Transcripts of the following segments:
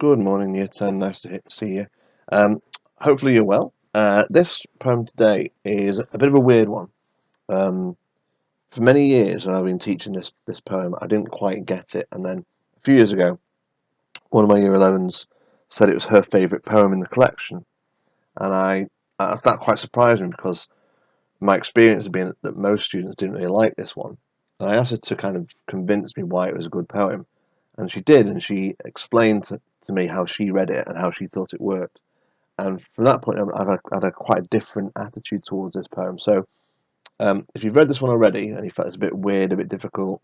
Good morning, Year 10. Nice to see you. Um, Hopefully you're well. This poem today is a bit of a weird one. Um, for many years when I've been teaching this poem, I didn't quite get it, and then a few years ago, one of my Year 11s said it was her favourite poem in the collection, and I that quite surprised me because my experience had been that most students didn't really like this one, and I asked her to kind of convince me why it was a good poem, and she did, and she explained to me how she read it and how she thought it worked. And from that point, I've had a quite a different attitude towards this poem. So, if you've read this one already and you felt it's a bit weird, a bit difficult,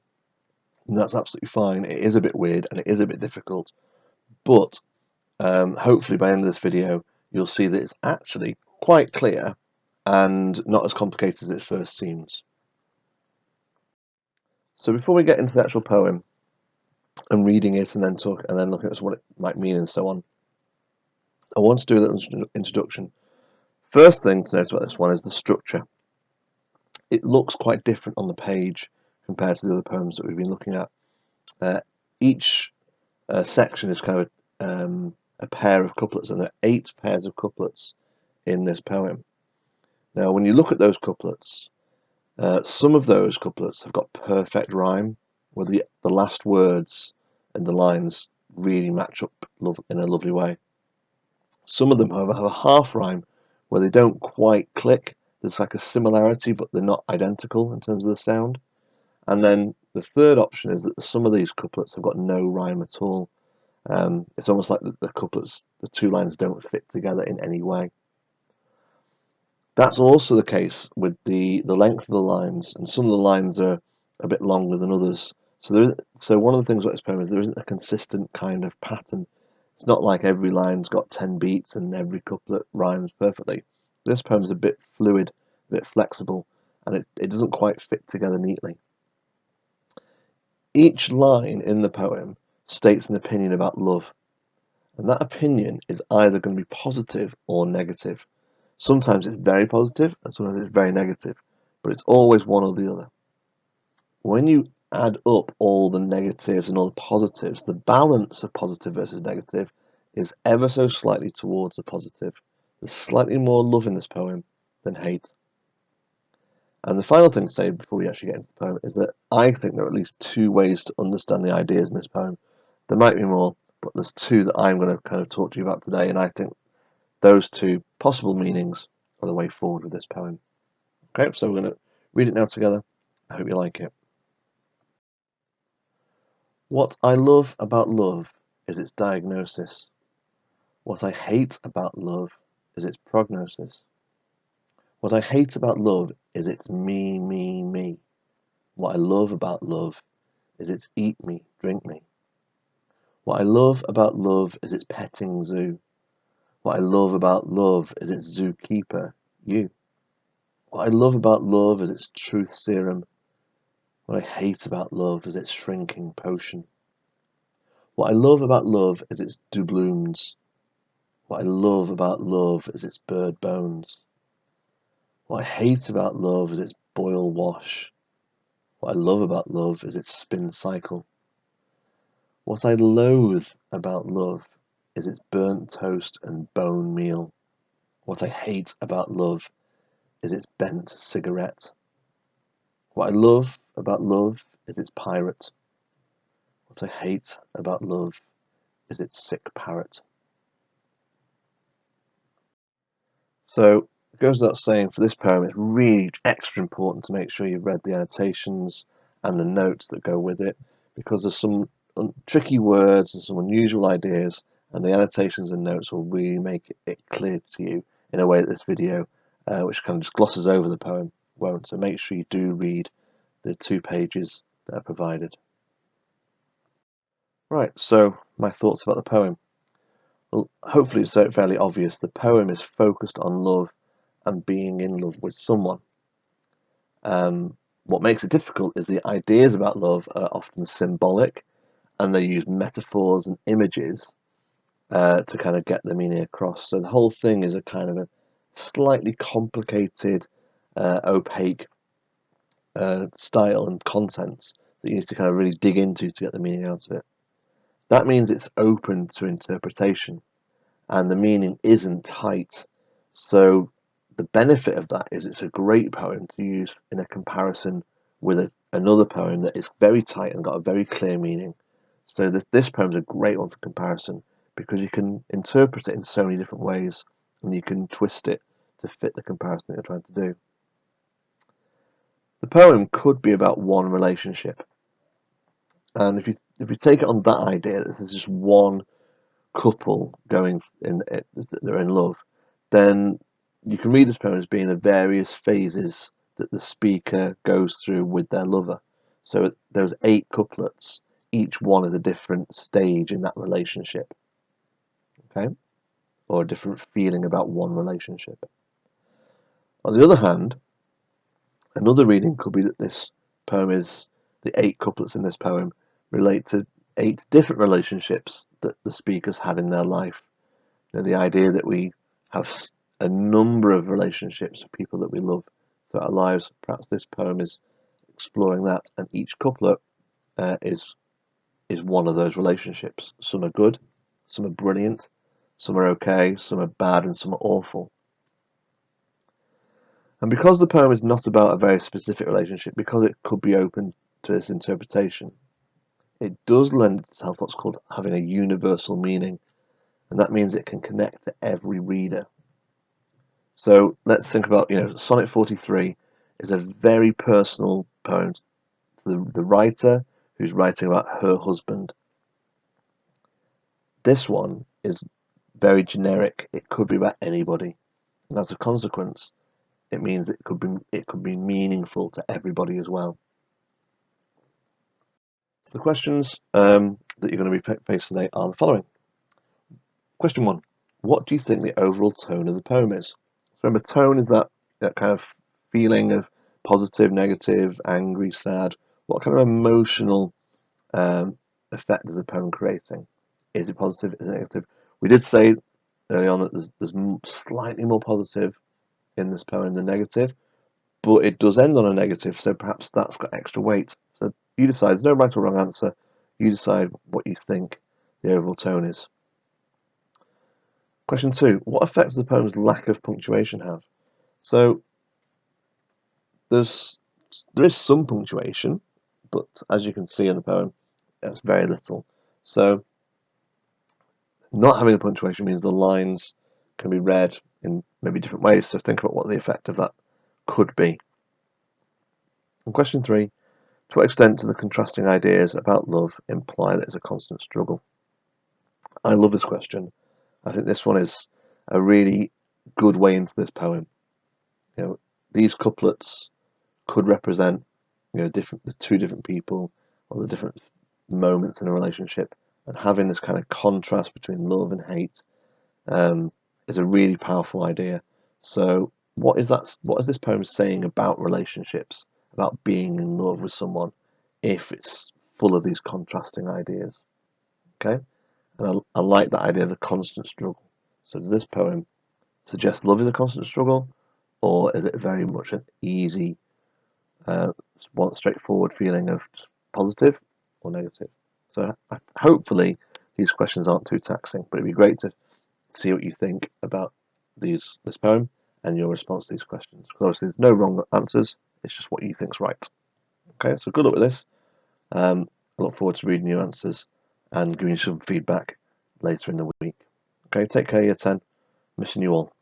that's absolutely fine. It is a bit weird and it is a bit difficult, but hopefully by the end of this video, you'll see that it's actually quite clear and not as complicated as it first seems. So, before we get into the actual poem and reading it and then looking at what it might mean and so on, I want to do a little introduction. First thing to note about this one is the structure. It looks quite different on the page compared to the other poems that we've been looking at. Each section is kind of a pair of couplets, and there are 8 pairs of couplets in this poem. Now, when you look at those couplets, some of those couplets have got perfect rhyme, where the last words and the lines really match up in a lovely way. Some of them, however, have a half rhyme, where they don't quite click. There's like a similarity, but they're not identical in terms of the sound. And then the third option is that some of these couplets have got no rhyme at all. It's almost like the couplets, the 2 lines don't fit together in any way. That's also the case with the length of the lines, and some of the lines are a bit longer than others. So one of the things about this poem is there isn't a consistent kind of pattern. It's not like every line's got 10 beats and every couplet rhymes perfectly. This poem is a bit fluid, a bit flexible, and it doesn't quite fit together neatly. Each line in the poem states an opinion about love, and that opinion is either going to be positive or negative. Sometimes it's very positive, and sometimes it's very negative, but it's always one or the other. When you add up all the negatives and all the positives, the balance of positive versus negative is ever so slightly towards the positive. There's slightly more love in this poem than hate. And the final thing to say before we actually get into the poem is that I think there are at least 2 ways to understand the ideas in this poem. There might be more, but there's 2 that I'm going to kind of talk to you about today, and I think those 2 possible meanings are the way forward with this poem. Okay, so we're going to read it now together. I hope you like it. What I love about love is its diagnosis. What I hate about love is its prognosis. What I hate about love is its me, me, me. What I love about love is its eat me, drink me. What I love about love is its petting zoo. What I love about love is its zookeeper, you. What I love about love is its truth serum. What I hate about love is its shrinking potion. What I love about love is its doubloons. What I love about love is its bird bones. What I hate about love is its boil wash. What I love about love is its spin cycle. What I loathe about love is its burnt toast and bone meal. What I hate about love is its bent cigarette. What I love about love is its pirate. What I hate about love is its sick parrot. So it goes without saying, for this poem, it's really extra important to make sure you've read the annotations and the notes that go with it, because there's some tricky words and some unusual ideas, and the annotations and notes will really make it clear to you in a way that this video, which kind of just glosses over the poem, won't. So make sure you do read the 2 pages that are provided. Right, so my thoughts about the poem. Well, hopefully it's fairly obvious. The poem is focused on love and being in love with someone. What makes it difficult is the ideas about love are often symbolic, and they use metaphors and images to kind of get the meaning across. So the whole thing is a kind of a slightly complicated, opaque style and content that you need to kind of really dig into to get the meaning out of it. That means it's open to interpretation and the meaning isn't tight. So the benefit of that is it's a great poem to use in a comparison with another poem that is very tight and got a very clear meaning. So this poem is a great one for comparison because you can interpret it in so many different ways and you can twist it to fit the comparison that you're trying to do. The poem could be about one relationship, and if you take it on that idea that this is just one couple they're in love, then you can read this poem as being the various phases that the speaker goes through with their lover. So there's 8 couplets. Each one is a different stage in that relationship, okay, or a different feeling about one relationship. On the other hand, another reading could be that this poem is the 8 couplets in this poem relate to 8 different relationships that the speakers had in their life. You know, the idea that we have a number of relationships with people that we love throughout our lives. Perhaps this poem is exploring that, and each couplet is one of those relationships. Some are good, some are brilliant, some are okay, some are bad, and some are awful. And because the poem is not about a very specific relationship, because it could be open to this interpretation, it does lend itself what's called having a universal meaning, and that means it can connect to every reader. So let's think about, Sonnet 43 is a very personal poem to the writer who's writing about her husband. This one is very generic. It could be about anybody, and as a consequence, it means it could be meaningful to everybody as well. So the questions that you're going to be facing today are the following. Question 1: what do you think the overall tone of the poem is? So remember, tone is that kind of feeling of positive, negative, angry, sad. What kind of emotional effect is the poem creating? Is it positive? Is it negative? We did say early on that there's slightly more positive in this poem than negative, but it does end on a negative, so perhaps that's got extra weight. So you decide. There's no right or wrong answer. You decide what you think the overall tone is. Question 2: what effect does the poem's lack of punctuation have? So there is some punctuation, but as you can see in the poem, that's very little. So not having a punctuation means the lines can be read in maybe different ways. So think about what the effect of that could be. And question 3: to what extent do the contrasting ideas about love imply that it's a constant struggle? I love this question. I think this one is a really good way into this poem. These couplets could represent the 2 different people or the different moments in a relationship, and having this kind of contrast between love and hate is a really powerful idea. So what is this poem saying about relationships, about being in love with someone, if it's full of these contrasting ideas? Okay, and I like that idea of the constant struggle. So does this poem suggest love is a constant struggle, or is it very much an easy, one straightforward feeling of just positive or negative? So hopefully these questions aren't too taxing, but it'd be great to see what you think about this poem and your response to these questions. Because obviously there's no wrong answers, it's just what you think's right. Okay, so good luck with this. I look forward to reading your answers and giving you some feedback later in the week. Okay, take care, Year 10. Missing you all.